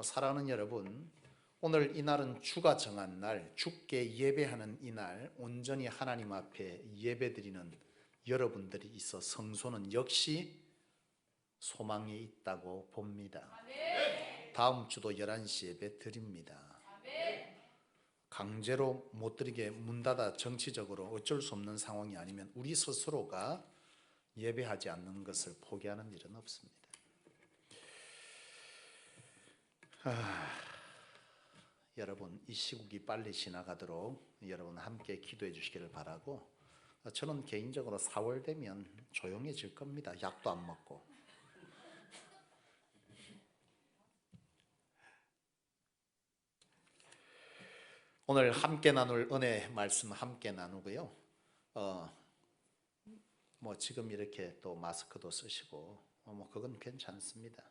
사랑하는 여러분, 오늘 이날은 주가 정한 날, 주께 예배하는 이날, 온전히 하나님 앞에 예배드리는 여러분들이 있어 성소는 역시 소망이 있다고 봅니다. 다음 주도 11시 예배 드립니다. 강제로 못 드리게 문 닫아 정치적으로 어쩔 수 없는 상황이 아니면 우리 스스로가 예배하지 않는 것을 포기하는 일은 없습니다. 여러분, 이 시국이 빨리 지나가도록 여러분 함께 기도해 주시기를 바라고, 저는 개인적으로 4월 되면 조용해질 겁니다. 약도 안 먹고. 오늘 함께 나눌 은혜 말씀 함께 나누고요. 지금 이렇게 또 마스크도 쓰시고 그건 괜찮습니다.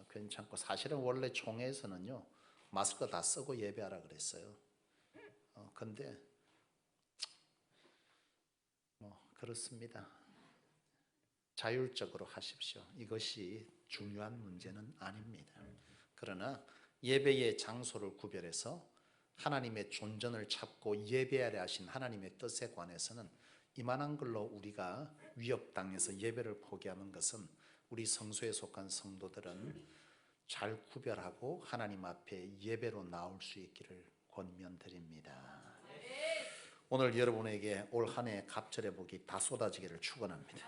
괜찮고, 사실은 원래 총회에서는요 마스크 다 쓰고 예배하라 그랬어요. 근데 그렇습니다. 자율적으로 하십시오. 이것이 중요한 문제는 아닙니다. 그러나 예배의 장소를 구별해서 하나님의 존전을 찾고 예배하려 하신 하나님의 뜻에 관해서는 이만한 걸로 우리가 위협당해서 예배를 포기하는 것은 우리 성소에 속한 성도들은 잘 구별하고 하나님 앞에 예배로 나올 수 있기를 권면드립니다. 오늘 여러분에게 올 한 해 갑절의 복이 다 쏟아지기를 축원합니다.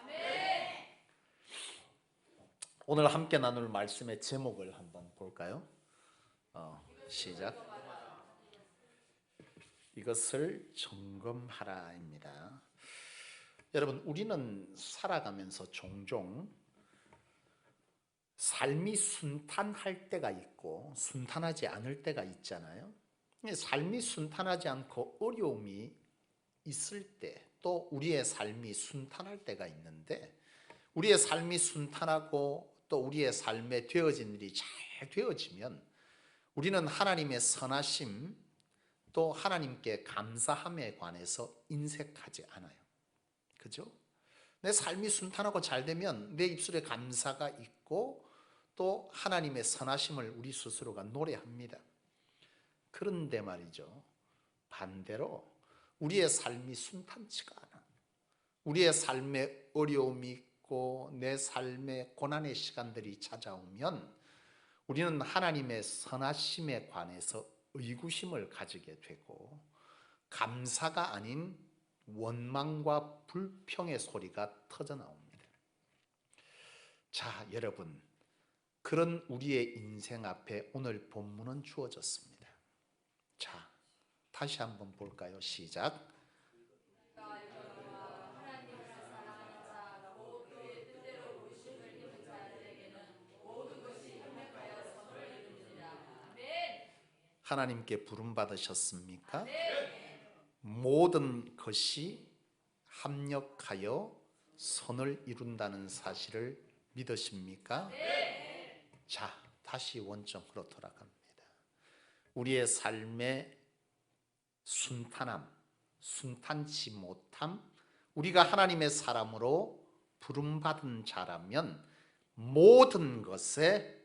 오늘 함께 나눌 말씀의 제목을 한번 볼까요? 시작. 이것을 점검하라입니다. 여러분, 우리는 살아가면서 종종 삶이 순탄할 때가 있고 순탄하지 않을 때가 있잖아요. 삶이 순탄하지 않고 어려움이 있을 때, 또 우리의 삶이 순탄할 때가 있는데, 우리의 삶이 순탄하고 또 우리의 삶에 되어진 일이 잘 되어지면 우리는 하나님의 선하심, 또 하나님께 감사함에 관해서 인색하지 않아요. 그죠? 내 삶이 순탄하고 잘 되면 내 입술에 감사가 있고 또 하나님의 선하심을 우리 스스로가 노래합니다. 그런데 말이죠, 반대로 우리의 삶이 순탄치가 않아, 우리의 삶에 어려움이 있고 내 삶에 고난의 시간들이 찾아오면 우리는 하나님의 선하심에 관해서 의구심을 가지게 되고 감사가 아닌 원망과 불평의 소리가 터져나옵니다. 자, 여러분, 그런 우리의 인생 앞에 오늘 본문은 주어졌습니다. 자, 다시 한번 볼까요? 시작. 하나님께 부름받으셨습니까? 모든 것이 합력하여 선을 이룬다는 사실을 믿으십니까? 자, 다시 원점으로 돌아갑니다. 우리의 삶의 순탄함, 순탄치 못함, 우리가 하나님의 사람으로 부름받은 자라면 모든 것에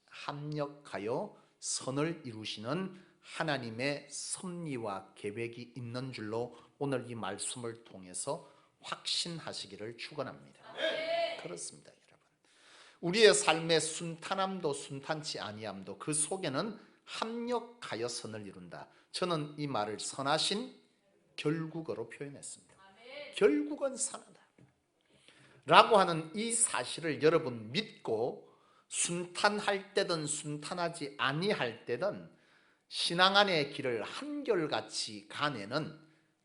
합력하여 선을 이루시는 하나님의 섭리와 계획이 있는 줄로 오늘 이 말씀을 통해서 확신하시기를 축원합니다. 그렇습니다, 여러분. 우리의 삶의 순탄함도 순탄치 아니함도 그 속에는 합력하여 선을 이룬다. 저는 이 말을 선하신 결국으로 표현했습니다. 결국은 선하다 라고 하는 이 사실을 여러분 믿고 순탄할 때든 순탄하지 아니할 때든 신앙 안의 길을 한결같이 가내는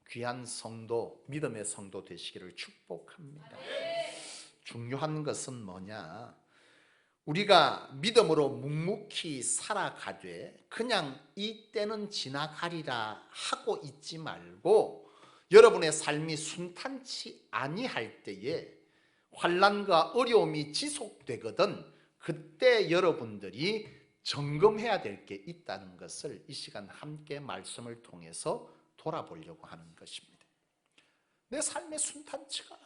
귀한 성도, 믿음의 성도 되시기를 축복합니다. 중요한 것은 뭐냐? 우리가 믿음으로 묵묵히 살아가되 그냥 이 때는 지나가리라 하고 있지 말고, 여러분의 삶이 순탄치 아니할 때에 환난과 어려움이 지속되거든 그때 여러분들이 점검해야 될 게 있다는 것을 이 시간 함께 말씀을 통해서 돌아보려고 하는 것입니다. 내 삶의 순탄치가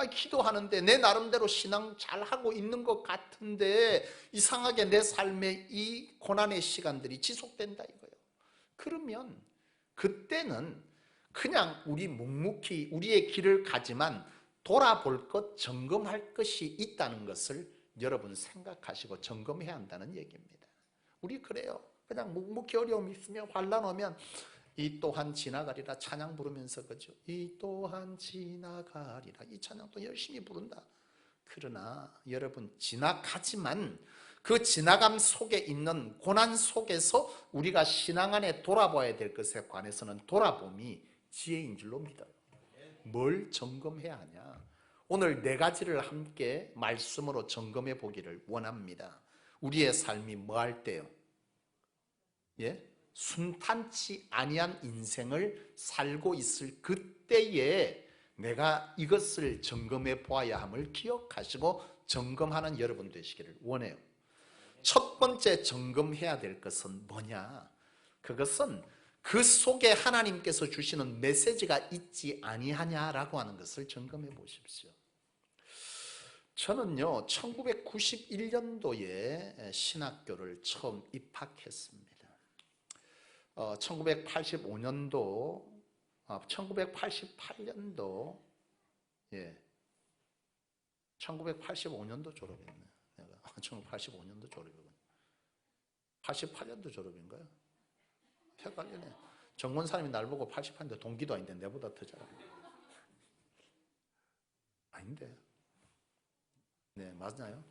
기도하는데 내 나름대로 신앙 잘하고 있는 것 같은데 이상하게 내 삶에 이 고난의 시간들이 지속된다 이거예요. 그러면 그때는 그냥 우리 묵묵히 우리의 길을 가지만 돌아볼 것, 점검할 것이 있다는 것을 여러분 생각하시고 점검해야 한다는 얘기입니다. 우리 그래요. 그냥 묵묵히 어려움이 있으면 환난 오면 이 또한 지나가리라 찬양 부르면서 그죠? 이 또한 지나가리라 이 찬양도 열심히 부른다. 그러나 여러분 지나가지만 그 지나감 속에 있는 고난 속에서 우리가 신앙 안에 돌아봐야 될 것에 관해서는 돌아봄이 지혜인 줄로 믿어요. 뭘 점검해야 하냐? 오늘 네 가지를 함께 말씀으로 점검해 보기를 원합니다. 우리의 삶이 뭐 할 때요? 순탄치 아니한 인생을 살고 있을 그때에 내가 이것을 점검해 보아야 함을 기억하시고 점검하는 여러분 되시기를 원해요. 첫 번째 점검해야 될 것은 뭐냐? 그것은 그 속에 하나님께서 주시는 메시지가 있지 아니하냐라고 하는 것을 점검해 보십시오. 저는요 1991년도에 신학교를 처음 입학했습니다. 1985년도 1988년도 1985년도 졸업했네. 내가 1985년도 졸업이군. 88년도 졸업인가요? 헷갈리네. 정권사님이 날 보고 88년도 동기도 아닌데 내보다 더 잘하네. 아닌데. 네, 맞나요?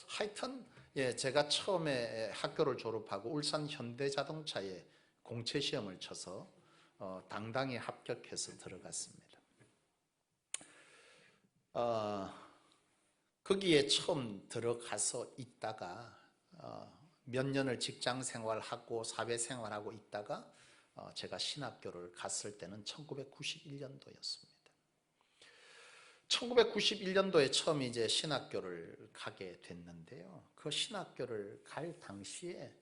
하여튼 제가 처음에 학교를 졸업하고 울산 현대자동차에 공채시험을 쳐서 당당히 합격해서 들어갔습니다. 거기에 처음 들어가서 있다가 몇 년을 직장 생활하고 사회 생활하고 있다가 제가 신학교를 갔을 때는 1991년도였습니다. 1991년도에 처음 이제 신학교를 가게 됐는데요. 그 신학교를 갈 당시에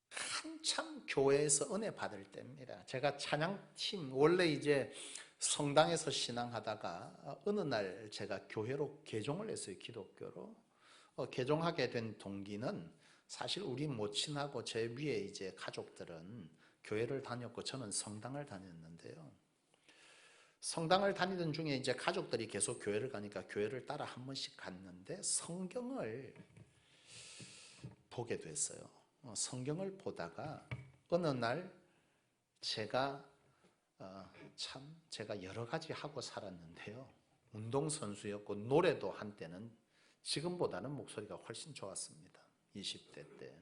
한참 교회에서 은혜 받을 때입니다. 제가 찬양팀 원래 이제 성당에서 신앙하다가 어느 날 제가 교회로 개종을 했어요. 기독교로. 개종하게 된 동기는 사실 우리 모친하고 제 위에 이제 가족들은 교회를 다녔고 저는 성당을 다녔는데요. 성당을 다니던 중에 이제 가족들이 계속 교회를 가니까 교회를 따라 한 번씩 갔는데 성경을 보게 됐어요. 성경을 보다가 어느 날 제가 제가 여러 가지 하고 살았는데요. 운동선수였고 노래도 한때는 지금보다는 목소리가 훨씬 좋았습니다. 20대 때.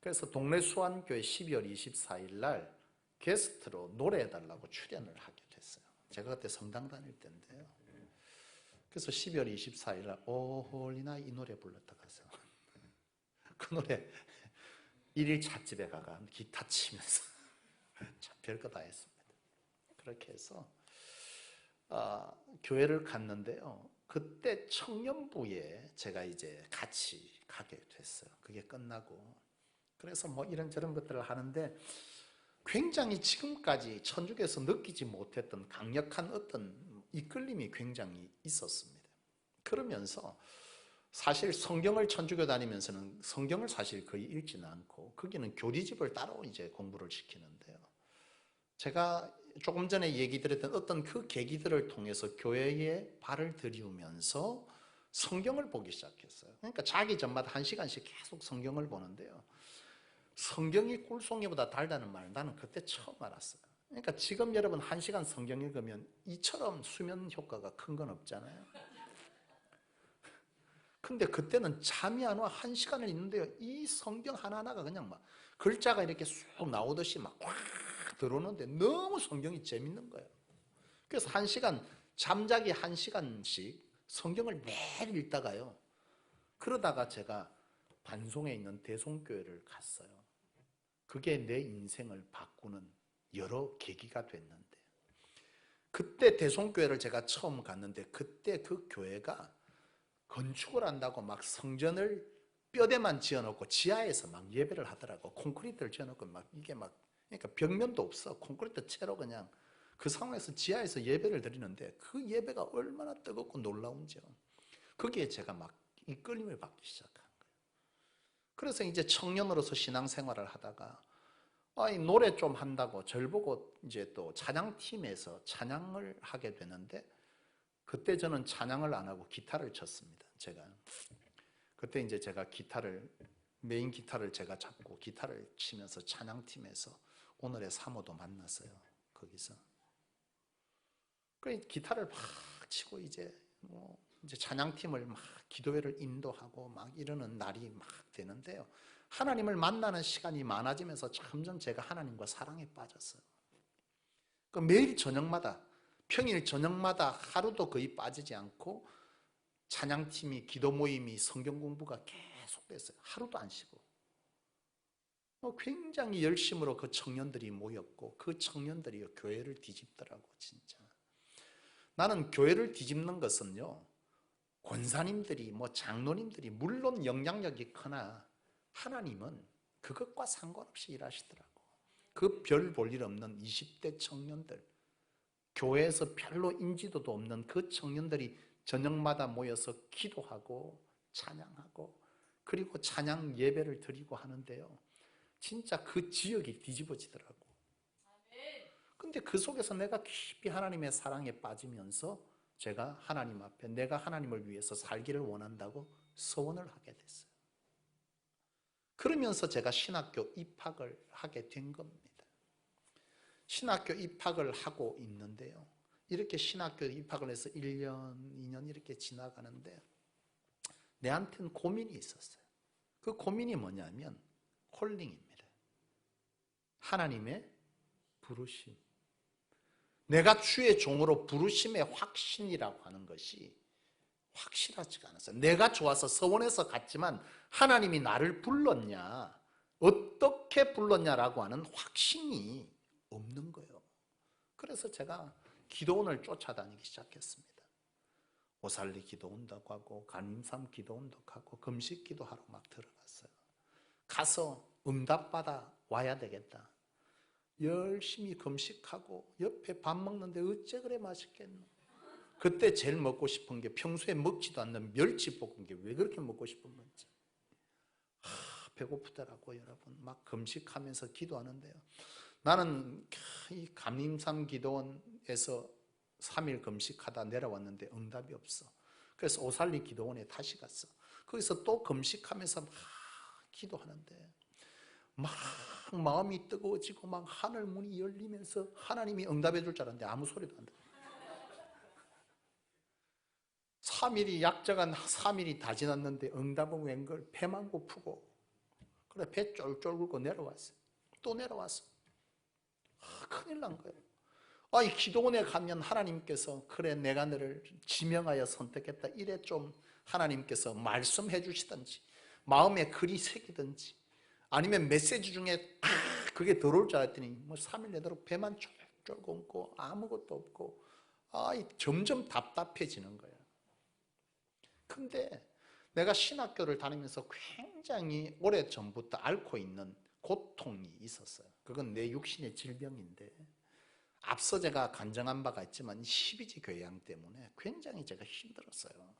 그래서 동네 수안교회 12월 24일 날 게스트로 노래해달라고 출연을 하게 됐어요. 제가 그때 성당 다닐 때인데요. 그래서 12월 24일 날 홀리나 이 노래 불렀다 가서 그 노래 1일 찻집에 가가 기타 치면서 별거 다 했습니다. 그렇게 해서 교회를 갔는데요. 그때 청년부에 제가 이제 같이 가게 됐어요. 그게 끝나고 그래서 뭐 이런저런 것들을 하는데 굉장히 지금까지 천주교에서 느끼지 못했던 강력한 어떤 이끌림이 굉장히 있었습니다. 그러면서 사실 성경을 천주교 다니면서는 성경을 사실 거의 읽지는 않고 거기는 교리집을 따로 이제 공부를 시키는데요. 제가 조금 전에 얘기 드렸던 어떤 그 계기들을 통해서 교회에 발을 들이우면서 성경을 보기 시작했어요. 그러니까 자기 전마다 1시간씩 계속 성경을 보는데요. 성경이 꿀송이보다 달다는 말 나는 그때 처음 알았어요. 그러니까 지금 여러분 1시간 성경 읽으면 이처럼 수면 효과가 큰 건 없잖아요. 근데 그때는 잠이 안 와. 1시간을 읽는데요. 이 성경 하나하나가 그냥 막 글자가 이렇게 쑥 나오듯이 막 확 들어오는데 너무 성경이 재밌는 거예요. 그래서 1시간, 잠자기 1시간씩 성경을 매일 읽다가요. 그러다가 제가 반송에 있는 대송교회를 갔어요. 그게 내 인생을 바꾸는 여러 계기가 됐는데 그때 대송교회를 제가 처음 갔는데 그때 그 교회가 건축을 한다고 막 성전을 뼈대만 지어놓고 지하에서 막 예배를 하더라고. 콘크리트를 지어놓고 막 이게 막 그러니까 벽면도 없어. 콘크리트 채로 그냥 그 상황에서 지하에서 예배를 드리는데 그 예배가 얼마나 뜨겁고 놀라운지요. 거기에 제가 막 이끌림을 받기 시작한 거예요. 그래서 이제 청년으로서 신앙생활을 하다가 노래 좀 한다고 절 보고 이제 또 찬양팀에서 찬양을 하게 되는데, 그때 저는 찬양을 안 하고 기타를 쳤습니다. 그때 이제 제가 메인 기타를 제가 잡고 기타를 치면서 찬양팀에서 오늘의 사모도 만났어요. 거기서. 그 기타를 막 치고 이제 찬양팀을 막 기도회를 인도하고 막 이러는 날이 막 되는데요. 하나님을 만나는 시간이 많아지면서 점점 제가 하나님과 사랑에 빠졌어요. 그 매일 저녁마다, 평일 저녁마다 하루도 거의 빠지지 않고 찬양팀이, 기도 모임이, 성경 공부가 계속됐어요. 하루도 안 쉬고. 굉장히 열심으로 그 청년들이 모였고 그 청년들이 교회를 뒤집더라고. 진짜 나는 교회를 뒤집는 것은요, 권사님들이 장로님들이 물론 영향력이 크나 하나님은 그것과 상관없이 일하시더라고. 그 별 볼 일 없는 20대 청년들, 교회에서 별로 인지도도 없는 그 청년들이 저녁마다 모여서 기도하고 찬양하고 그리고 찬양 예배를 드리고 하는데요, 진짜 그 지역이 뒤집어지더라고. 근데 그 속에서 내가 깊이 하나님의 사랑에 빠지면서 제가 하나님 앞에 내가 하나님을 위해서 살기를 원한다고 서원을 하게 됐어요. 그러면서 제가 신학교 입학을 하게 된 겁니다. 신학교 입학을 하고 있는데요, 이렇게 신학교 입학을 해서 1년, 2년 이렇게 지나가는데 내한테는 고민이 있었어요. 그 고민이 뭐냐면 콜링입니다. 하나님의 부르심. 내가 주의 종으로 부르심의 확신이라고 하는 것이 확실하지가 않았어요. 내가 좋아서 서원해서 갔지만 하나님이 나를 불렀냐, 어떻게 불렀냐라고 하는 확신이 없는 거예요. 그래서 제가 기도원을 쫓아다니기 시작했습니다. 오살리 기도원도 가고 간임삼 기도원도 가고 금식 기도하러 막 들어갔어요. 가서 응답받아 와야 되겠다. 열심히 금식하고 옆에 밥 먹는데 어째 그래 맛있겠노. 그때 제일 먹고 싶은 게 평소에 먹지도 않는 멸치볶은 게 왜 그렇게 먹고 싶은 건지. 배고프더라고요, 여러분. 막 금식하면서 기도하는데요, 나는 이 감림산 기도원에서 3일 금식하다 내려왔는데 응답이 없어. 그래서 오살리 기도원에 다시 갔어. 거기서 또 금식하면서 막 기도하는데 막 마음이 뜨거워지고 막 하늘 문이 열리면서 하나님이 응답해 줄 줄 알았는데 아무 소리도 안 들려. 3일이 약정한 3일이 다 지났는데 응답은 웬걸. 배만 고프고 그래 배 쫄쫄 굴고 내려왔어. 또 내려왔어. 큰일 난 거예요. 이 기도원에 가면 하나님께서 그래 내가 너를 지명하여 선택했다 이래 좀 하나님께서 말씀해 주시든지 마음에 글이 새기든지 아니면 메시지 중에 그게 들어올 줄 알았더니 3일 내도록 배만 쫄쫄 굶고 아무것도 없고 점점 답답해지는 거예요. 근데 내가 신학교를 다니면서 굉장히 오래전부터 앓고 있는 고통이 있었어요. 그건 내 육신의 질병인데 앞서 제가 간증한 바가 있지만 12지 교양 때문에 굉장히 제가 힘들었어요.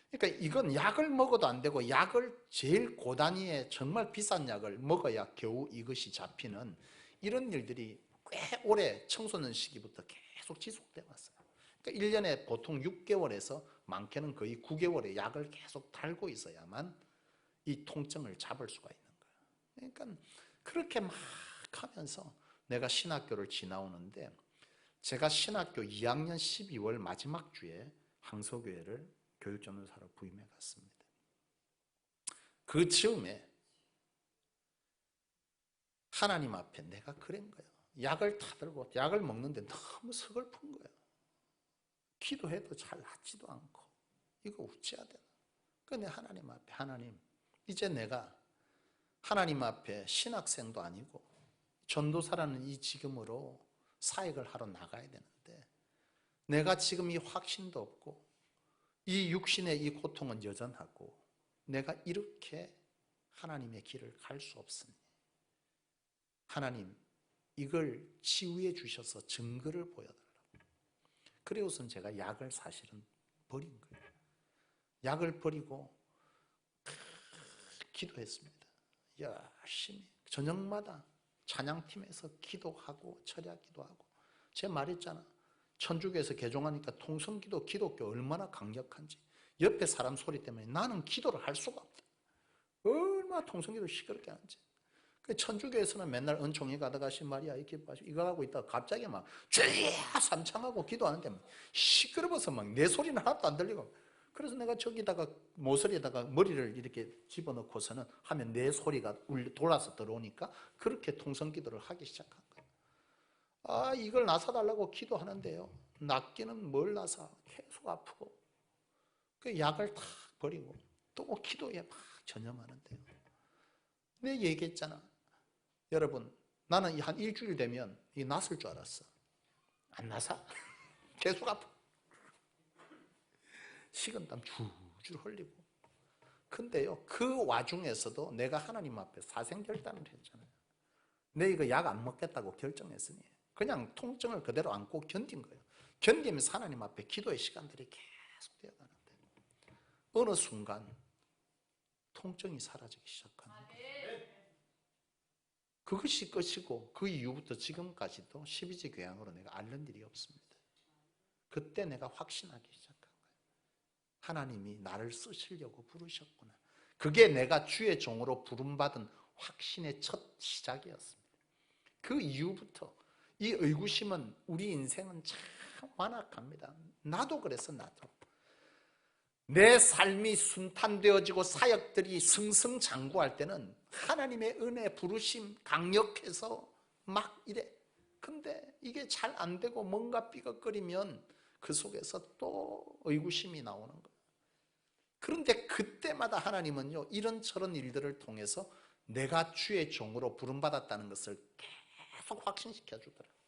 그러니까 이건 약을 먹어도 안 되고 약을 제일 고단위의 정말 비싼 약을 먹어야 겨우 이것이 잡히는 이런 일들이 꽤 오래 청소년 시기부터 계속 지속돼 왔어요. 그러니까 1년에 보통 6개월에서 많게는 거의 9개월의 약을 계속 달고 있어야만 이 통증을 잡을 수가 있는 거예요. 그러니까 그렇게 막 하면서 내가 신학교를 지나오는데 제가 신학교 2학년 12월 마지막 주에 항소교회를 교육전도사로 부임해 갔습니다. 그 즈음에 하나님 앞에 내가 그런 거예요. 약을 다 들고 약을 먹는데 너무 서글픈 거예요. 기도해도 잘 낫지도 않고 이거 어찌해야 되나. 근데 하나님 앞에 하나님 이제 내가 하나님 앞에 신학생도 아니고 전도사라는 이 직음으로 사역을 하러 나가야 되는데 내가 지금 이 확신도 없고 이 육신의 이 고통은 여전하고 내가 이렇게 하나님의 길을 갈 수 없으니 하나님 이걸 치유해 주셔서 증거를 보여달라고. 그리고선 제가 약을 사실은 버린 거예요. 약을 버리고 기도했습니다. 열심히 저녁마다 찬양팀에서 기도하고 철야기도 하고. 제가 말했잖아. 천주교에서 개종하니까 통성기도 기독교 얼마나 강력한지. 옆에 사람 소리 때문에 나는 기도를 할 수가 없다. 얼마나 통성기도 시끄럽게 하는지. 천주교에서는 맨날 은총이 가득하신 마리아 이거 하고 있다가 갑자기 막 주야 삼창하고 기도하는데 시끄러워서 막 내 소리는 하나도 안 들리고. 그래서 내가 저기다가 모서리에다가 머리를 이렇게 집어넣고서는 하면 내 소리가 돌아서 들어오니까 그렇게 통성기도를 하기 시작한 거예요. 아, 이걸 나사달라고 기도하는데요, 낫기는 뭘 나사, 계속 아프고. 그 약을 다 버리고 또 기도에 막 전념하는데요, 내가 얘기했잖아. 여러분, 나는 한 일주일 되면 이 낫을 줄 알았어. 안 나사? 계속 아파. 식은땀 줄줄 흘리고. 근데요, 그 와중에서도 내가 하나님 앞에 사생결단을 했잖아요. 내 이거 약 안 먹겠다고 결정했으니 그냥 통증을 그대로 안고 견딘 거예요. 견디면서 하나님 앞에 기도의 시간들이 계속 되어가는데 어느 순간 통증이 사라지기 시작하는 거예요. 그것이 끝이고 그 이후부터 지금까지도 12지 교양으로 내가 앓는 일이 없습니다. 그때 내가 확신하기 시작한 거예요. 하나님이 나를 쓰시려고 부르셨구나. 그게 내가 주의 종으로 부름받은 확신의 첫 시작이었습니다. 그 이후부터 이 의구심은 우리 인생은 참 완악합니다. 나도 그래서 나도. 내 삶이 순탄되어지고 사역들이 승승장구할 때는 하나님의 은혜 부르심 강력해서 막 이래. 근데 이게 잘 안 되고 뭔가 삐걱거리면 그 속에서 또 의구심이 나오는 거예요. 그런데 그때마다 하나님은요, 이런저런 일들을 통해서 내가 주의 종으로 부름받았다는 것을 계속 확신시켜 주더라고요.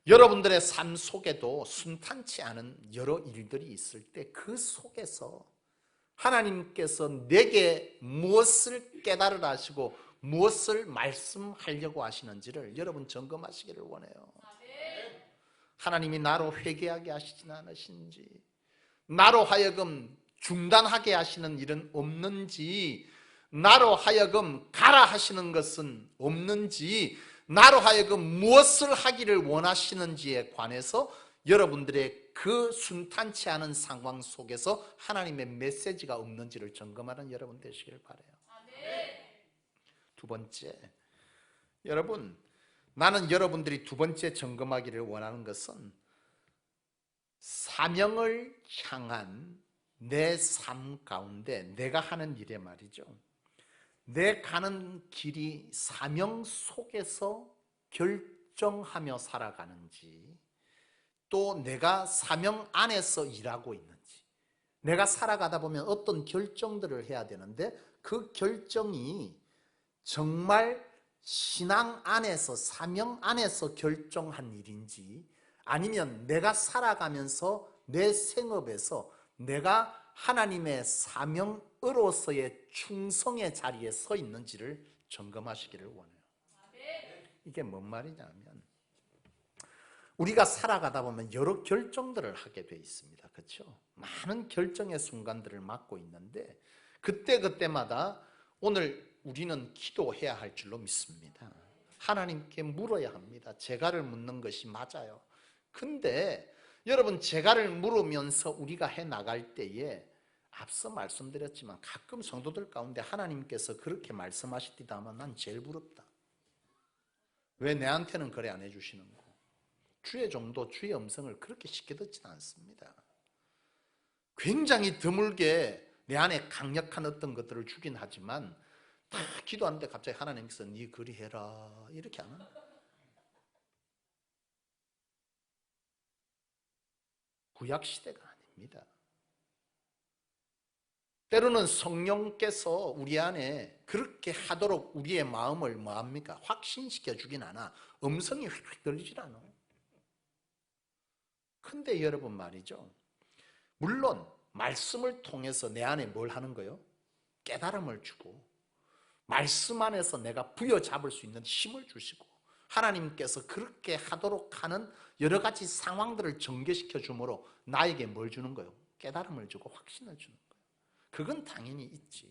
여러분들의 삶 속에도 순탄치 않은 여러 일들이 있을 때 그 속에서 하나님께서 내게 무엇을 깨달으라 하시고 무엇을 말씀하려고 하시는지를 여러분 점검하시기를 원해요. 하나님이 나로 회개하게 하시진 않으신지, 나로 하여금 중단하게 하시는 일은 없는지, 나로 하여금 가라 하시는 것은 없는지, 나로 하여금 무엇을 하기를 원하시는지에 관해서 여러분들의 그 순탄치 않은 상황 속에서 하나님의 메시지가 없는지를 점검하는 여러분 되시길 바라요. 두 번째, 여러분, 나는 여러분들이 두 번째 점검하기를 원하는 것은 사명을 향한 내 삶 가운데 내가 하는 일에 말이죠, 내 가는 길이 사명 속에서 결정하며 살아가는지, 또 내가 사명 안에서 일하고 있는지. 내가 살아가다 보면 어떤 결정들을 해야 되는데 그 결정이 정말 신앙 안에서, 사명 안에서 결정한 일인지, 아니면 내가 살아가면서 내 생업에서 내가 하나님의 사명으로서의 충성의 자리에 서 있는지를 점검하시기를 원해요. 이게 뭔 말이냐면, 우리가 살아가다 보면 여러 결정들을 하게 돼 있습니다. 그렇죠? 많은 결정의 순간들을 맞고 있는데 그때마다 오늘 우리는 기도해야 할 줄로 믿습니다. 하나님께 물어야 합니다. 제가를 묻는 것이 맞아요. 근데 여러분, 제가를 물으면서 우리가 해나갈 때에 앞서 말씀드렸지만 가끔 성도들 가운데 하나님께서 그렇게 말씀하시디다 하면 난 제일 부럽다. 왜 내한테는 그래 안 해주시는 거? 주의 종도 주의 음성을 그렇게 쉽게 듣지는 않습니다. 굉장히 드물게 내 안에 강력한 어떤 것들을 주긴 하지만 다 기도하는데 갑자기 하나님께서 네 그리 해라 이렇게 안 합니다. 구약시대가 아닙니다. 때로는 성령께서 우리 안에 그렇게 하도록 우리의 마음을 뭐합니까? 확신시켜 주긴 하나 음성이 휙휙 들리질 않아. 근데 여러분 말이죠, 물론 말씀을 통해서 내 안에 뭘 하는 거예요? 깨달음을 주고, 말씀 안에서 내가 부여잡을 수 있는 힘을 주시고 하나님께서 그렇게 하도록 하는 여러 가지 상황들을 전개시켜 주므로 나에게 뭘 주는 거예요? 깨달음을 주고 확신을 주는 거예요. 그건 당연히 있지.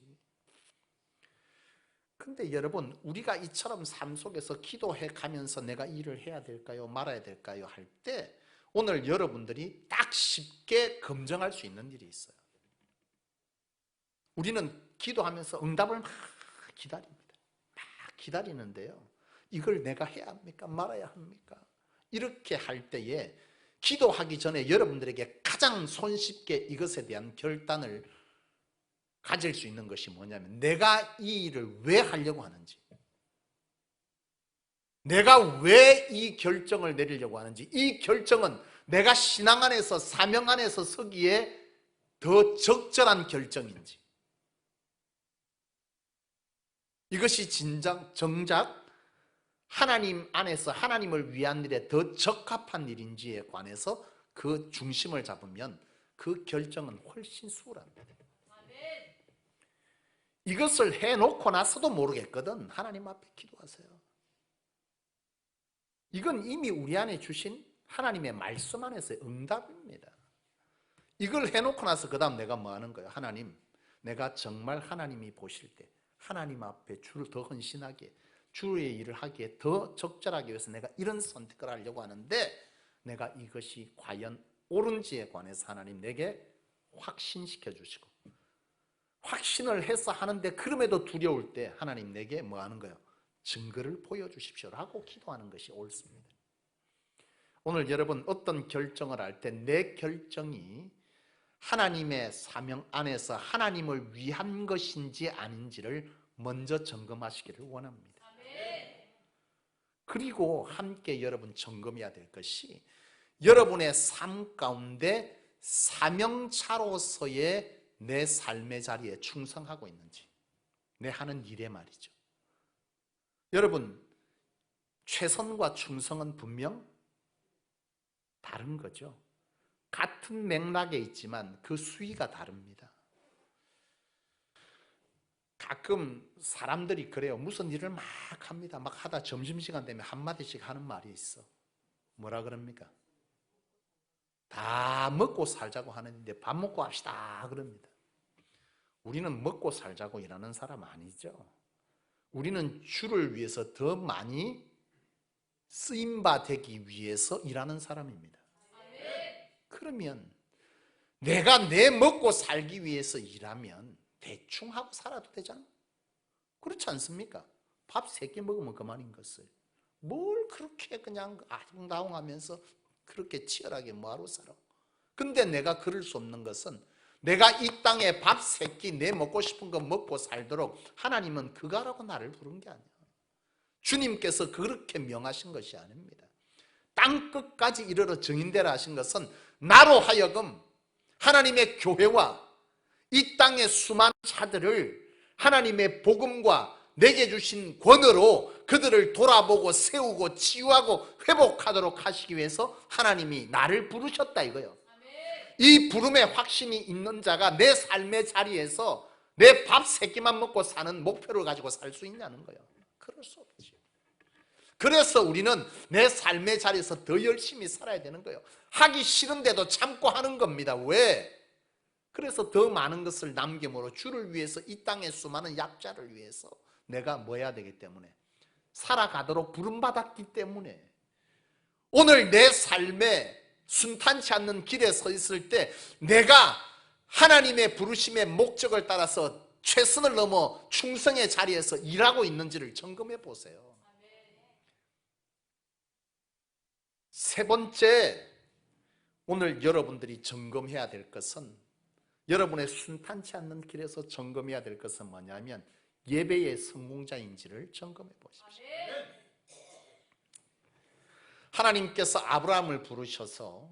근데 여러분, 우리가 이처럼 삶 속에서 기도해 가면서 내가 일을 해야 될까요? 말아야 될까요? 할 때 오늘 여러분들이 딱 쉽게 검증할 수 있는 일이 있어요. 우리는 기도하면서 응답을 막 기다립니다. 막 기다리는데요, 이걸 내가 해야 합니까? 말아야 합니까? 이렇게 할 때에 기도하기 전에 여러분들에게 가장 손쉽게 이것에 대한 결단을 가질 수 있는 것이 뭐냐면, 내가 이 일을 왜 하려고 하는지, 내가 왜 이 결정을 내리려고 하는지, 이 결정은 내가 신앙 안에서 사명 안에서 서기에 더 적절한 결정인지, 이것이 정작 하나님 안에서 하나님을 위한 일에 더 적합한 일인지에 관해서 그 중심을 잡으면 그 결정은 훨씬 수월합니다. 이것을 해놓고 나서도 모르겠거든. 하나님 앞에 기도하세요. 이건 이미 우리 안에 주신 하나님의 말씀 안에서의 응답입니다. 이걸 해놓고 나서 그 다음 내가 뭐 하는 거예요? 하나님, 내가 정말 하나님이 보실 때 하나님 앞에 주를 더 헌신하게, 주의 일을 하기에 더 적절하기 위해서 내가 이런 선택을 하려고 하는데, 내가 이것이 과연 옳은지에 관해서 하나님 내게 확신시켜 주시고, 확신을 해서 하는데 그럼에도 두려울 때 하나님 내게 뭐 하는 거예요? 증거를 보여주십시오라고 기도하는 것이 옳습니다. 오늘 여러분, 어떤 결정을 할 때 내 결정이 하나님의 사명 안에서 하나님을 위한 것인지 아닌지를 먼저 점검하시기를 원합니다. 그리고 함께 여러분 점검해야 될 것이, 여러분의 삶 가운데 사명자로서의 내 삶의 자리에 충성하고 있는지, 내 하는 일에 말이죠. 여러분, 최선과 충성은 분명 다른 거죠. 같은 맥락에 있지만 그 수위가 다릅니다. 가끔 사람들이 그래요. 무슨 일을 막 합니다. 막 하다 점심시간 되면 한마디씩 하는 말이 있어. 뭐라 그럽니까? 다 먹고 살자고 하는데 밥 먹고 합시다 그럽니다. 우리는 먹고 살자고 일하는 사람 아니죠. 우리는 주를 위해서 더 많이 쓰임바 되기 위해서 일하는 사람입니다. 그러면 내가 내 먹고 살기 위해서 일하면 대충 하고 살아도 되잖아. 그렇지 않습니까? 밥 3끼 먹으면 그만인 것을 뭘 그렇게 그냥 아웅다웅하면서 그렇게 치열하게 뭐하러 살아. 근데 내가 그럴 수 없는 것은, 내가 이 땅에 밥 3끼 내 먹고 싶은 거 먹고 살도록 하나님은 그거라고 나를 부른 게 아니야. 주님께서 그렇게 명하신 것이 아닙니다. 땅 끝까지 이르러 정인되라 하신 것은 나로 하여금 하나님의 교회와 이 땅의 수많은 자들을 하나님의 복음과 내게 주신 권으로 그들을 돌아보고 세우고 치유하고 회복하도록 하시기 위해서 하나님이 나를 부르셨다 이거예요. 이 부름의 확신이 있는 자가 내 삶의 자리에서 내 밥 3끼만 먹고 사는 목표를 가지고 살 수 있냐는 거예요. 그럴 수 없지. 그래서 우리는 내 삶의 자리에서 더 열심히 살아야 되는 거예요. 하기 싫은데도 참고 하는 겁니다. 왜? 그래서 더 많은 것을 남김으로 주를 위해서, 이 땅의 수많은 약자를 위해서 내가 뭐 해야 되기 때문에, 살아가도록 부름받았기 때문에, 오늘 내 삶에 순탄치 않는 길에 서 있을 때 내가 하나님의 부르심의 목적을 따라서 최선을 넘어 충성의 자리에서 일하고 있는지를 점검해 보세요. 세 번째, 오늘 여러분들이 점검해야 될 것은, 여러분의 순탄치 않는 길에서 점검해야 될 것은 뭐냐면, 예배의 성공자인지를 점검해 보십시오. 하나님께서 아브라함을 부르셔서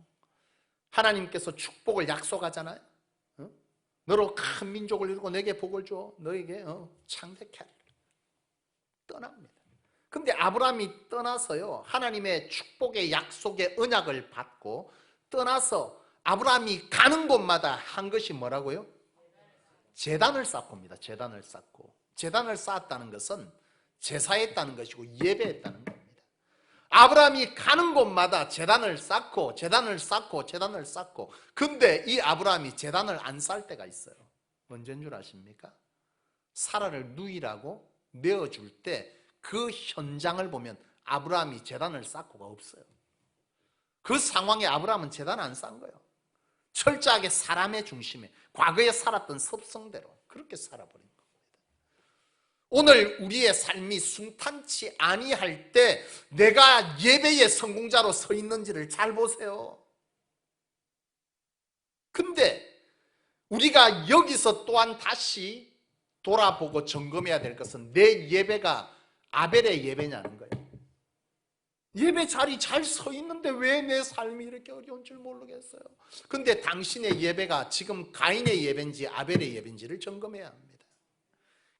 하나님께서 축복을 약속하잖아요. 너로 큰 민족을 이루고 내게 복을 줘, 너에게 창대케 하리라. 떠납니다. 근데 아브라함이 떠나서요, 하나님의 축복의 약속의 언약을 받고 떠나서 아브라함이 가는 곳마다 한 것이 뭐라고요? 제단을 쌓고입니다. 제단을 쌓고. 제단을 쌓았다는 것은 제사했다는 것이고 예배했다는 겁니다. 아브라함이 가는 곳마다 제단을 쌓고 제단을 쌓고 제단을 쌓고, 근데 이 아브라함이 제단을 안 쌓을 때가 있어요. 언제인 줄 아십니까? 사라를 누이라고 내어줄 때 그 현장을 보면 아브라함이 제단을 쌓고가 없어요. 그 상황에 아브라함은 제단을 안 쌓은 거예요. 철저하게 사람의 중심에 과거에 살았던 습성대로 그렇게 살아버린 겁니다. 오늘 우리의 삶이 순탄치 아니할 때 내가 예배의 성공자로 서 있는지를 잘 보세요. 근데 우리가 여기서 또한 다시 돌아보고 점검해야 될 것은 내 예배가 아벨의 예배냐는 거예요. 예배 자리 잘 서 있는데 왜 내 삶이 이렇게 어려운 줄 모르겠어요. 근데 당신의 예배가 지금 가인의 예배인지 아벨의 예배인지를 점검해야 합니다.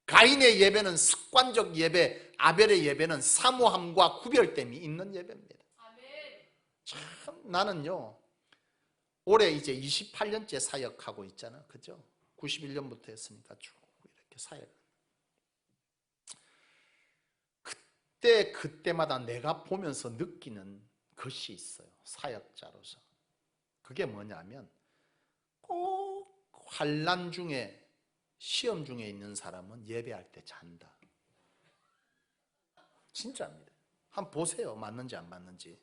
가인의 예배는 습관적 예배, 아벨의 예배는 사모함과 구별됨이 있는 예배입니다. 참 나는요, 올해 이제 28년째 사역하고 있잖아, 그죠? 91년부터 했으니까 쭉 이렇게 사역. 그때마다 내가 보면서 느끼는 것이 있어요. 사역자로서. 그게 뭐냐면 꼭 환난 중에 시험 중에 있는 사람은 예배할 때 잔다. 진짜입니다. 한번 보세요. 맞는지 안 맞는지.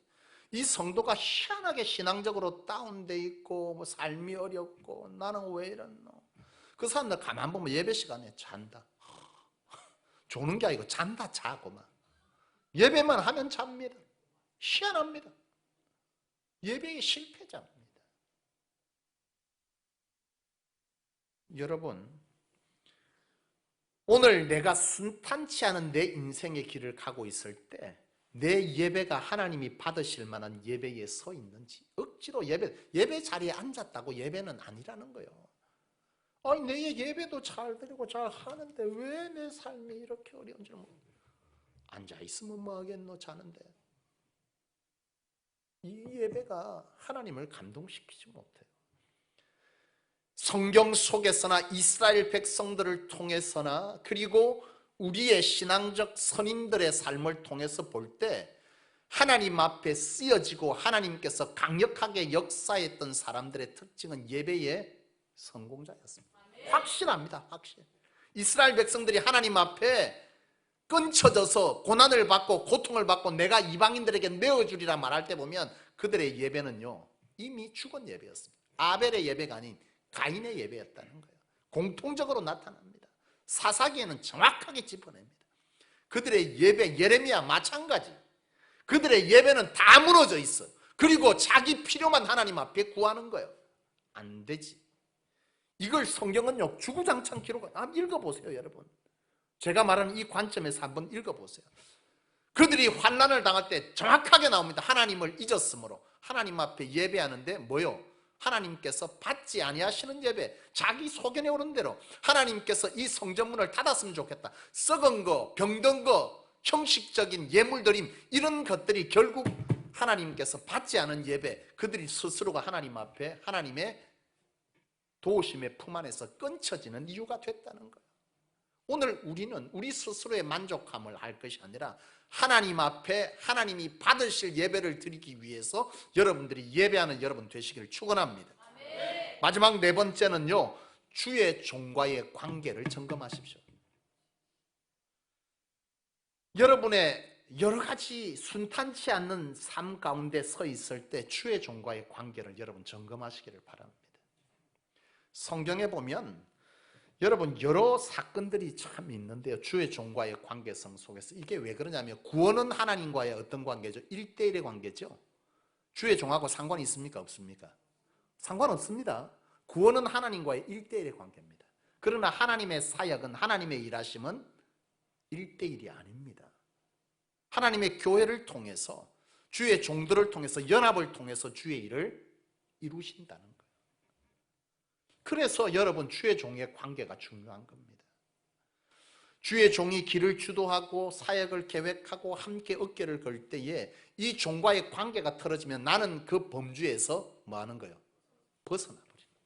이 성도가 희한하게 신앙적으로 다운돼 있고 뭐 삶이 어렵고 나는 왜 이러노. 그 사람들 가만 보면 예배 시간에 잔다. 조는 게 아니고 잔다. 자고 막. 예배만 하면 잡니다. 희한합니다. 예배의 실패자입니다. 여러분, 오늘 내가 순탄치 않은 내 인생의 길을 가고 있을 때 내 예배가 하나님이 받으실 만한 예배에 서 있는지, 억지로 예배 자리에 앉았다고 예배는 아니라는 거예요. 아니, 내 예배도 잘 드리고 잘 하는데 왜 내 삶이 이렇게 어려운지 모르겠어요. 앉아있으면 뭐 하겠노, 자는데. 이 예배가 하나님을 감동시키지 못해요. 성경 속에서나 이스라엘 백성들을 통해서나 그리고 우리의 신앙적 선인들의 삶을 통해서 볼 때 하나님 앞에 쓰여지고 하나님께서 강력하게 역사했던 사람들의 특징은 예배의 성공자였습니다. 확실합니다. 확실. 이스라엘 백성들이 하나님 앞에 끊쳐져서 고난을 받고 고통을 받고 내가 이방인들에게 내어주리라 말할 때 보면 그들의 예배는요 이미 죽은 예배였습니다. 아벨의 예배가 아닌 가인의 예배였다는 거예요. 공통적으로 나타납니다. 사사기에는 정확하게 짚어냅니다. 그들의 예배, 예레미야 마찬가지. 그들의 예배는 다 무너져 있어. 그리고 자기 필요만 하나님 앞에 구하는 거예요. 안 되지. 이걸 성경은요 주구장창 기록을 한번 읽어보세요. 여러분, 제가 말하는 이 관점에서 한번 읽어보세요. 그들이 환난을 당할 때 정확하게 나옵니다. 하나님을 잊었으므로 하나님 앞에 예배하는데 뭐요? 하나님께서 받지 아니하시는 예배, 자기 소견에 오른 대로 하나님께서 이 성전문을 닫았으면 좋겠다. 썩은 거, 병든 거, 형식적인 예물드림 이런 것들이 결국 하나님께서 받지 않은 예배, 그들이 스스로가 하나님 앞에 하나님의 도우심의 품 안에서 끊쳐지는 이유가 됐다는 거예요. 오늘 우리는 우리 스스로의 만족함을 할 것이 아니라 하나님 앞에 하나님이 받으실 예배를 드리기 위해서 여러분들이 예배하는 여러분 되시기를 축원합니다. 마지막 네 번째는요, 주의 종과의 관계를 점검하십시오. 여러분의 여러 가지 순탄치 않는 삶 가운데 서 있을 때 주의 종과의 관계를 여러분 점검하시기를 바랍니다. 성경에 보면 여러분 여러 사건들이 참 있는데요, 주의 종과의 관계성 속에서 이게 왜 그러냐면 구원은 하나님과의 어떤 관계죠? 1대1의 관계죠. 주의 종하고 상관이 있습니까? 없습니까? 상관없습니다. 구원은 하나님과의 1대1의 관계입니다. 그러나 하나님의 사역은, 하나님의 일하심은 1대1이 아닙니다. 하나님의 교회를 통해서, 주의 종들을 통해서, 연합을 통해서 주의 일을 이루신다는 거예요. 그래서 여러분 주의 종의 관계가 중요한 겁니다. 주의 종이 길을 주도하고 사역을 계획하고 함께 어깨를 걸 때에 이 종과의 관계가 틀어지면 나는 그 범주에서 뭐 하는 거예요? 벗어나 버리는 거예요.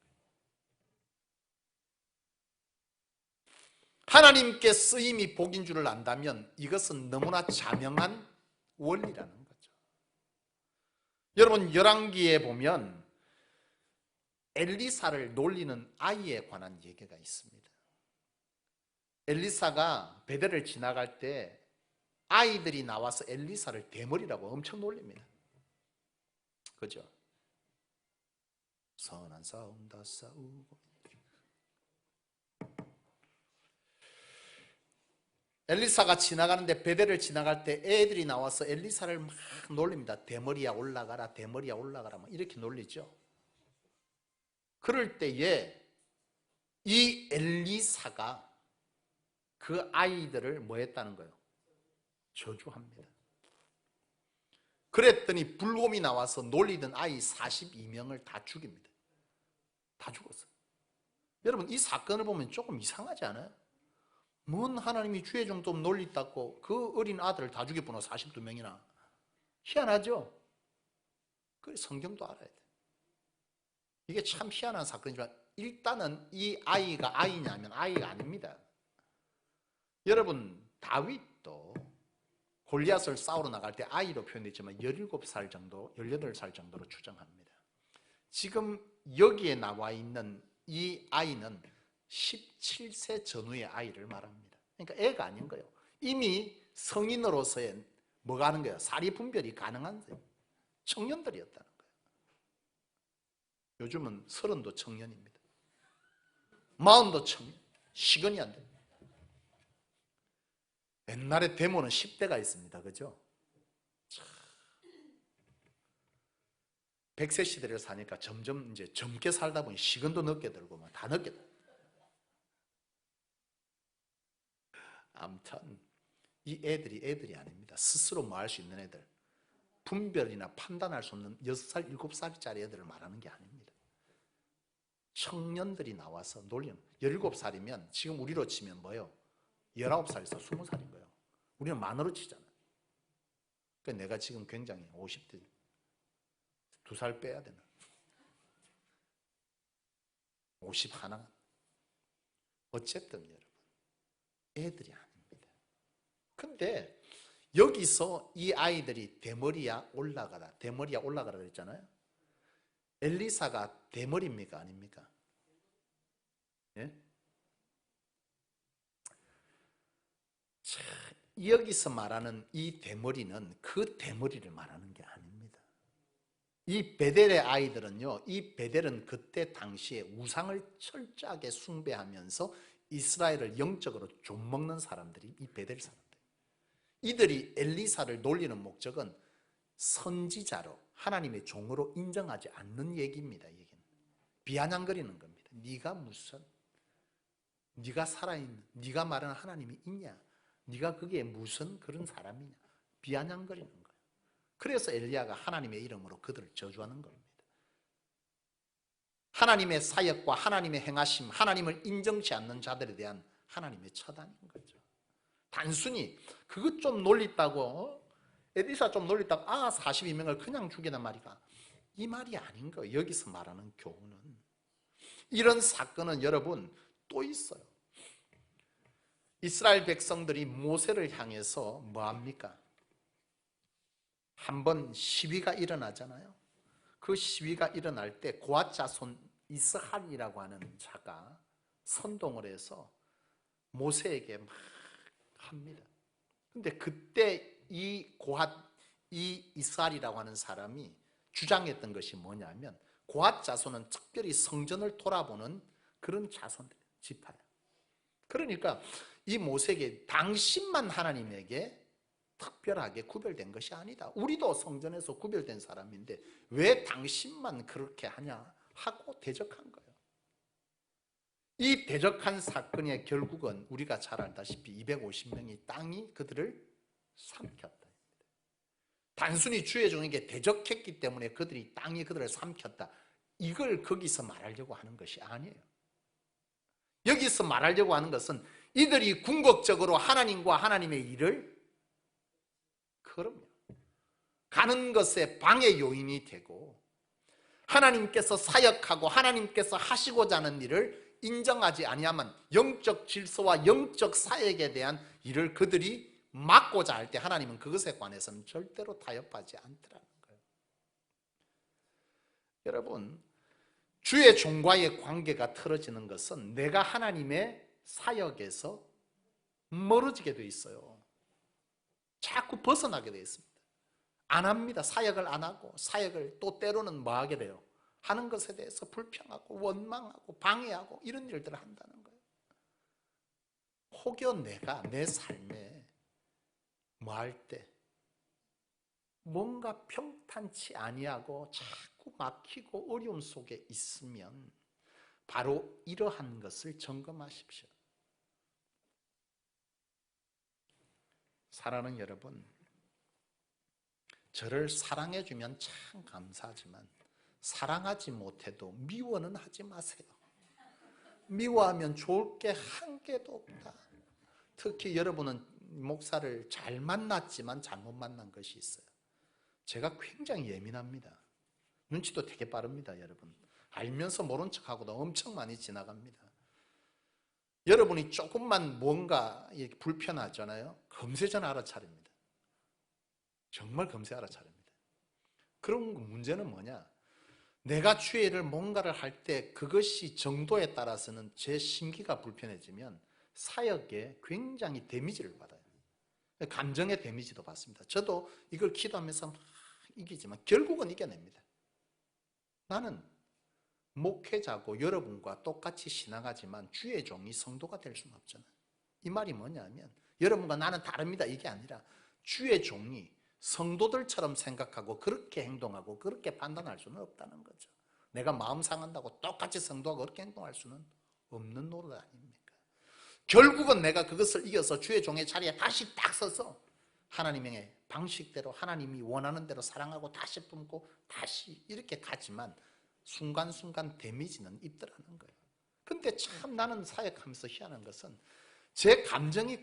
하나님께 쓰임이 복인 줄을 안다면 이것은 너무나 자명한 원리라는 거죠. 여러분, 열왕기에 보면 엘리사를 놀리는 아이에 관한 얘기가 있습니다. 엘리사가 베델을 지나갈 때 아이들이 나와서 엘리사를 대머리라고 엄청 놀립니다. 그죠? 선한 싸움 다 싸우고. 엘리사가 지나가는데 베델을 지나갈 때 애들이 나와서 엘리사를 막 놀립니다. 대머리야 올라가라, 대머리야 올라가라, 막 이렇게 놀리죠. 그럴 때에 이 엘리사가 그 아이들을 뭐 했다는 거예요? 저주합니다. 그랬더니 불곰이 나와서 놀리던 아이 42명을 다 죽입니다. 다 죽었어요. 여러분, 이 사건을 보면 조금 이상하지 않아요? 뭔 하나님이 주의 종좀 놀리다고 그 어린 아들을 다 죽여보나 42명이나. 희한하죠? 그래, 성경도 알아야 돼. 이게 참 희한한 사건이지만 일단은 이 아이가 아이냐면 아이가 아닙니다. 여러분, 다윗도 골리앗을 싸우러 나갈 때 아이로 표현했지만 17살 정도, 18살 정도로 추정합니다. 지금 여기에 나와 있는 이 아이는 17세 전후의 아이를 말합니다. 그러니까 애가 아닌 거예요. 이미 성인으로서의 뭐가 하는 거예요? 사리 분별이 가능한 청년들이었다는 거예요. 요즘은 30도 청년입니다. 40도 청년. 시간이 안 됩니다. 옛날에 데모는 10대가 있습니다. 그죠? 100세 시대를 사니까 점점 이제 젊게 살다 보니 시간도 늦게 들고 막 다 늦게 들고. 아무튼 이 애들이 아닙니다. 스스로 뭐 할 수 있는 애들, 분별이나 판단할 수 없는 6살, 7살짜리 애들을 말하는 게 아닙니다. 청년들이 나와서 놀리는. 17살이면 지금 우리로 치면 뭐예요? 19살에서 20살인 거예요. 우리는 만으로 치잖아요. 그러니까 내가 지금 굉장히 50대 2살 빼야 되나? 51. 어쨌든 여러분, 애들이 아닙니다. 근데 여기서 이 아이들이 대머리야 올라가라, 대머리야 올라가라 그랬잖아요. 엘리사가 대머리입니까? 아닙니까? 예? 자, 여기서 말하는 이 대머리는 그 대머리를 말하는 게 아닙니다. 이 베델의 아이들은요, 이 베델은 그때 당시에 우상을 철저하게 숭배하면서 이스라엘을 영적으로 좀먹는 사람들이 이 베델 사람들. 이들이 엘리사를 놀리는 목적은 선지자로 하나님의 종으로 인정하지 않는 얘기입니다. 얘기는 비아냥거리는 겁니다. 네가 무슨, 네가 살아있는, 네가 말하는 하나님이 있냐, 네가 그게 무슨 그런 사람이냐, 비아냥거리는 거예요. 그래서 엘리야가 하나님의 이름으로 그들을 저주하는 겁니다. 하나님의 사역과 하나님의 행하심, 하나님을 인정치 않는 자들에 대한 하나님의 처단인 거죠. 단순히 그것 좀 놀렸다고, 엘리사 좀 놀렸다고 42명을 그냥 죽이란 말이가 이 말이 아닌 거예요. 여기서 말하는 교훈은. 이런 사건은 여러분 또 있어요. 이스라엘 백성들이 모세를 향해서 뭐합니까? 한번 시위가 일어나잖아요. 그 시위가 일어날 때 고앗 자손 이스할이라고 하는 자가 선동을 해서 모세에게 막 합니다. 근데 그때 이 고앗, 이 이스할이라고 하는 사람이 주장했던 것이 뭐냐면 고앗 자손은 특별히 성전을 돌아보는 그런 자손들, 지파예요. 그러니까 이 모세에게 당신만 하나님에게 특별하게 구별된 것이 아니다. 우리도 성전에서 구별된 사람인데 왜 당신만 그렇게 하냐 하고 대적한 거예요. 이 대적한 사건의 결국은 우리가 잘 알다시피 250명이 땅이 그들을 삼켰다. 단순히 주의 종에게 대적했기 때문에 그들이 땅이 그들을 삼켰다. 이걸 거기서 말하려고 하는 것이 아니에요. 여기서 말하려고 하는 것은 이들이 궁극적으로 하나님과 하나님의 일을 그럼요, 가는 것에 방해 요인이 되고 하나님께서 사역하고 하나님께서 하시고자 하는 일을 인정하지 아니하면 영적 질서와 영적 사역에 대한 일을 그들이 막고자 할 때 하나님은 그것에 관해서는 절대로 타협하지 않더라는 거예요. 여러분, 주의 종과의 관계가 틀어지는 것은 내가 하나님의 사역에서 멀어지게 돼 있어요. 자꾸 벗어나게 돼 있습니다. 안 합니다. 사역을 안 하고 사역을 또 때로는 뭐 하게 돼요? 하는 것에 대해서 불평하고 원망하고 방해하고 이런 일들을 한다는 거예요. 혹여 내가 내 삶에 뭐 할 때 뭔가 평탄치 아니하고 자꾸 막히고 어려움 속에 있으면 바로 이러한 것을 점검하십시오. 사랑하는 여러분, 저를 사랑해 주면 참 감사하지만 사랑하지 못해도 미워는 하지 마세요. 미워하면 좋을 게 한 개도 없다. 특히 여러분은 목사를 잘 만났지만 잘못 만난 것이 있어요. 제가 굉장히 예민합니다. 눈치도 되게 빠릅니다. 여러분, 알면서 모른 척하고도 엄청 많이 지나갑니다. 여러분이 조금만 뭔가 불편하잖아요. 금세 전 알아차립니다. 정말 금세 알아차립니다. 그런 문제는 뭐냐? 내가 주의 일을 뭔가를 할 때 그것이 정도에 따라서는 제 심기가 불편해지면 사역에 굉장히 데미지를 받아요. 감정의 데미지도 받습니다. 저도 이걸 기도하면서 막 이기지만 결국은 이겨냅니다. 나는 목회자고 여러분과 똑같이 신앙하지만 주의 종이 성도가 될 수는 없잖아요. 이 말이 뭐냐면 여러분과 나는 다릅니다 이게 아니라 주의 종이 성도들처럼 생각하고 그렇게 행동하고 그렇게 판단할 수는 없다는 거죠. 내가 마음 상한다고 똑같이 성도하고 그렇게 행동할 수는 없는 노릇 아닙니까? 결국은 내가 그것을 이겨서 주의 종의 자리에 다시 딱 서서 하나님의 방식대로 하나님이 원하는 대로 사랑하고 다시 품고 다시 이렇게 가지만 순간순간 데미지는 있더라는 거예요. 근데 참 나는 사역하면서 희한한 것은 제 감정이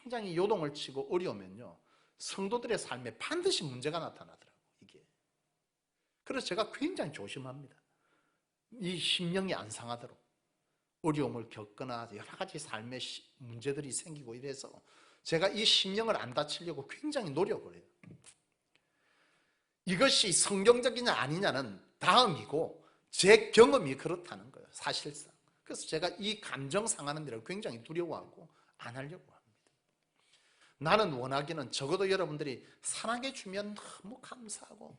굉장히 요동을 치고 어려우면요 성도들의 삶에 반드시 문제가 나타나더라고요. 이게. 그래서 제가 굉장히 조심합니다. 이 심령이 안 상하도록 어려움을 겪거나 여러 가지 삶의 문제들이 생기고 이래서 제가 이 심령을 안 다치려고 굉장히 노력을 해요. 이것이 성경적이냐 아니냐는 다음이고 제 경험이 그렇다는 거예요. 사실상. 그래서 제가 이 감정 상하는 일을 굉장히 두려워하고 안 하려고 합니다. 나는 원하기는 적어도 여러분들이 사랑해 주면 너무 감사하고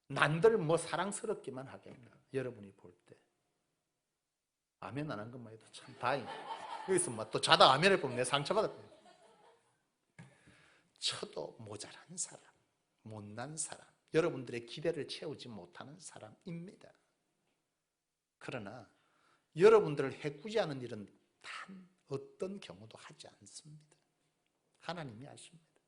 난들 뭐 사랑스럽기만 하겠나 여러분이 볼 때 아멘 안 한 것만 해도 참 다행. 여기서 막 또 자다 아멘을 보면 내 상처받았다. 쳐도 모자란 사람, 못난 사람, 여러분들의 기대를 채우지 못하는 사람입니다. 그러나 여러분들을 해꾸지하는 일은 단 어떤 경우도 하지 않습니다. 하나님이 아십니다.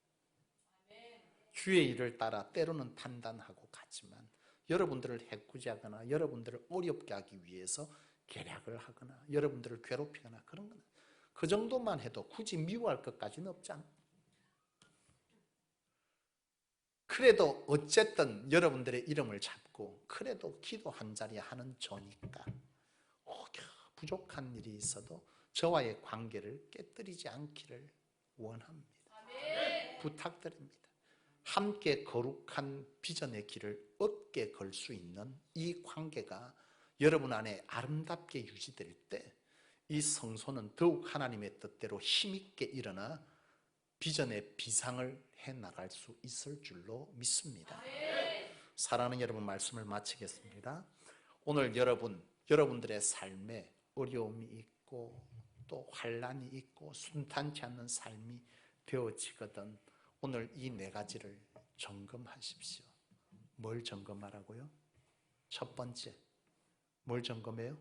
주의 일을 따라 때로는 판단하고 가지만 여러분들을 해꾸지하거나 여러분들을 어렵게 하기 위해서 계략을 하거나 여러분들을 괴롭히거나 그런 건 그 정도만 해도 굳이 미워할 것까지는 없잖아. 그래도 어쨌든 여러분들의 이름을 잡고 그래도 기도 한 자리 하는 저니까 혹여 부족한 일이 있어도 저와의 관계를 깨뜨리지 않기를 원합니다. 부탁드립니다. 함께 거룩한 비전의 길을 얻게 걸 수 있는 이 관계가 여러분 안에 아름답게 유지될 때 이 성소는 더욱 하나님의 뜻대로 힘있게 일어나 비전의 비상을 해나갈 수 있을 줄로 믿습니다. 사랑하는 여러분, 말씀을 마치겠습니다. 오늘 여러분들의 삶에 어려움이 있고 또 환난이 있고 순탄치 않는 삶이 되어지거든 오늘 이 네 가지를 점검하십시오. 뭘 점검하라고요? 첫 번째, 뭘 점검해요?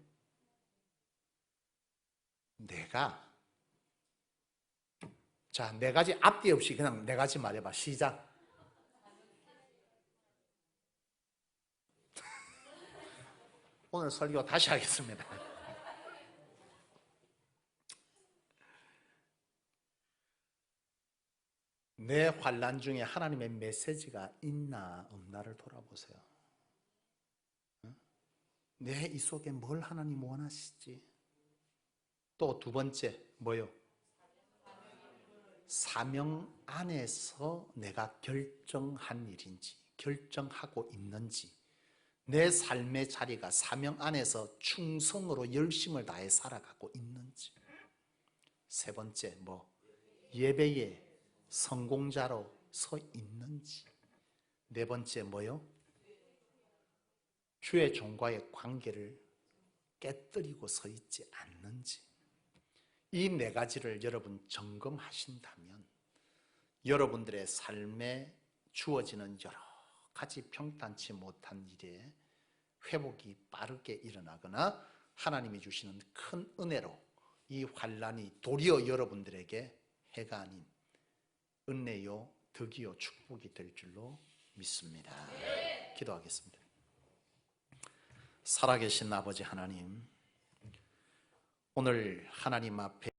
자, 네 가지 앞뒤 없이 그냥 네 가지 말해봐. 시작. 오늘 설교 다시 하겠습니다. 내 환난 중에 하나님의 메시지가 있나 없나를 돌아보세요. 내 이 속에 뭘 하나님 원하시지? 또 두 번째 뭐요? 사명 안에서 내가 결정한 일인지, 결정하고 있는지, 내 삶의 자리가 사명 안에서 충성으로 열심을 다해 살아가고 있는지. 세 번째 예배의 성공자로 서 있는지. 네 번째 뭐요? 주의 종과의 관계를 깨뜨리고 서 있지 않는지. 이 네 가지를 여러분 점검하신다면 여러분들의 삶에 주어지는 여러 가지 평탄치 못한 일에 회복이 빠르게 일어나거나 하나님이 주시는 큰 은혜로 이 환난이 도리어 여러분들에게 해가 아닌 은혜요 덕이요 축복이 될 줄로 믿습니다. 기도하겠습니다. 살아계신 아버지 하나님, 오늘 하나님 앞에